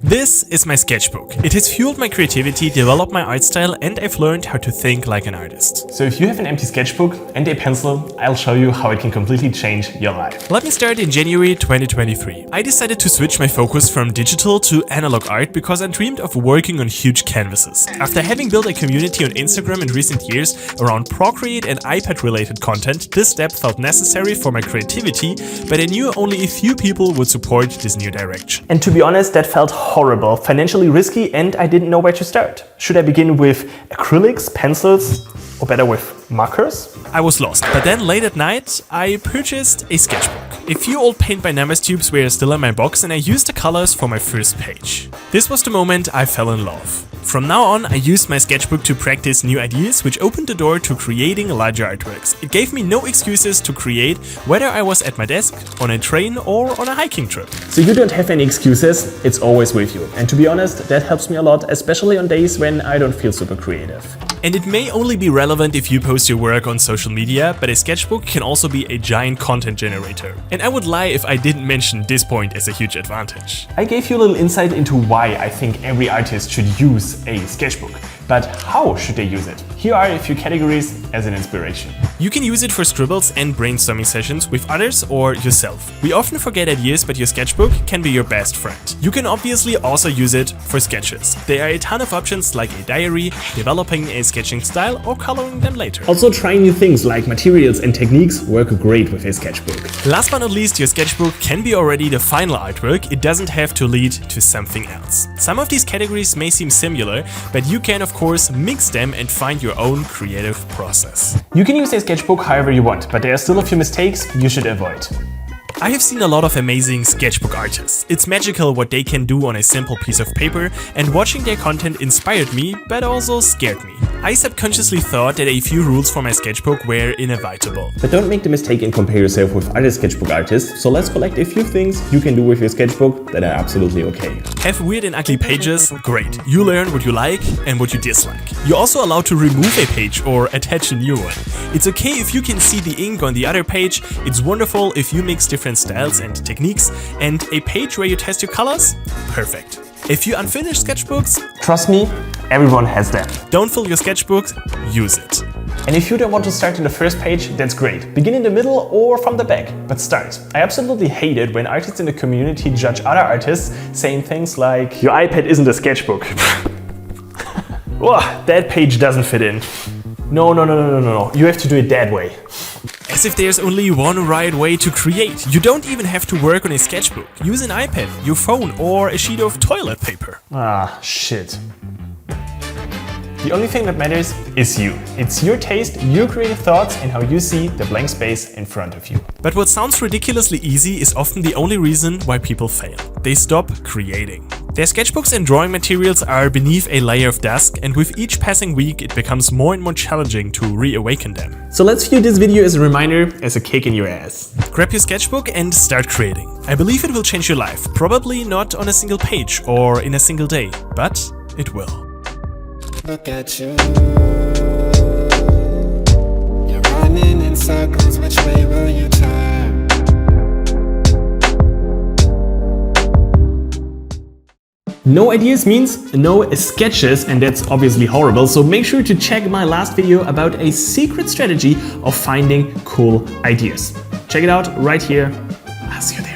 This is my sketchbook. It has fueled my creativity, developed my art style, and I've learned how to think like an artist. So if you have an empty sketchbook and a pencil, I'll show you how it can completely change your life. Let me start in January 2023. I decided to switch my focus from digital to analog art because I dreamed of working on huge canvases. After having built a community on Instagram in recent years around Procreate and iPad-related content, this step felt necessary for my creativity, but I knew only a few people would support this new direction. And to be honest, that felt horrible, financially risky, and I didn't know where to start. Should I begin with acrylics, pencils, or better with markers? I was lost, but then late at night, I purchased a sketchbook. A few old paint by numbers tubes were still in my box and I used the colors for my first page. This was the moment I fell in love. From now on, I used my sketchbook to practice new ideas, which opened the door to creating larger artworks. It gave me no excuses to create, whether I was at my desk, on a train, or on a hiking trip. So you don't have any excuses, it's always with you. And to be honest, that helps me a lot, especially on days when I don't feel super creative. And it may only be relevant if you post your work on social media, but a sketchbook can also be a giant content generator. And I would lie if I didn't mention this point as a huge advantage. I gave you a little insight into why I think every artist should use a sketchbook. But how should they use it? Here are a few categories as an inspiration. You can use it for scribbles and brainstorming sessions with others or yourself. We often forget ideas, but your sketchbook can be your best friend. You can obviously also use it for sketches. There are a ton of options like a diary, developing a sketching style, or coloring them later. Also, trying new things like materials and techniques work great with a sketchbook. Last but not least, your sketchbook can be already the final artwork. It doesn't have to lead to something else. Some of these categories may seem similar, but you can of course mix them and find your own creative process. You can use a sketchbook however you want, but there are still a few mistakes you should avoid. I have seen a lot of amazing sketchbook artists. It's magical what they can do on a simple piece of paper, and watching their content inspired me, but also scared me. I subconsciously thought that a few rules for my sketchbook were inevitable. But don't make the mistake and compare yourself with other sketchbook artists, so let's collect a few things you can do with your sketchbook that are absolutely okay. Have weird and ugly pages? Great. You learn what you like and what you dislike. You're also allowed to remove a page or attach a new one. It's okay if you can see the ink on the other page. It's wonderful if you mix different styles and techniques. And a page where you test your colors? Perfect. A few unfinished sketchbooks? Trust me, everyone has them. Don't fill your sketchbook, use it. And if you don't want to start in the first page, that's great. Begin in the middle or from the back, but start. I absolutely hate it when artists in the community judge other artists, saying things like, "Your iPad isn't a sketchbook." Whoa, that page doesn't fit in. No, you have to do it that way. As if there's only one right way to create. You don't even have to work on a sketchbook. Use an iPad, your phone, or a sheet of toilet paper. Ah, shit. The only thing that matters is you. It's your taste, your creative thoughts, and how you see the blank space in front of you. But what sounds ridiculously easy is often the only reason why people fail. They stop creating. Their sketchbooks and drawing materials are beneath a layer of dust, and with each passing week it becomes more and more challenging to reawaken them. So let's view this video as a reminder, as a kick in your ass. Grab your sketchbook and start creating. I believe it will change your life. Probably not on a single page or in a single day, but it will. Look at you. You're running in circles, which way will you turn? No ideas means no sketches, and that's obviously horrible, so make sure to check my last video about a secret strategy of finding cool ideas. Check it out right here. I'll see you there.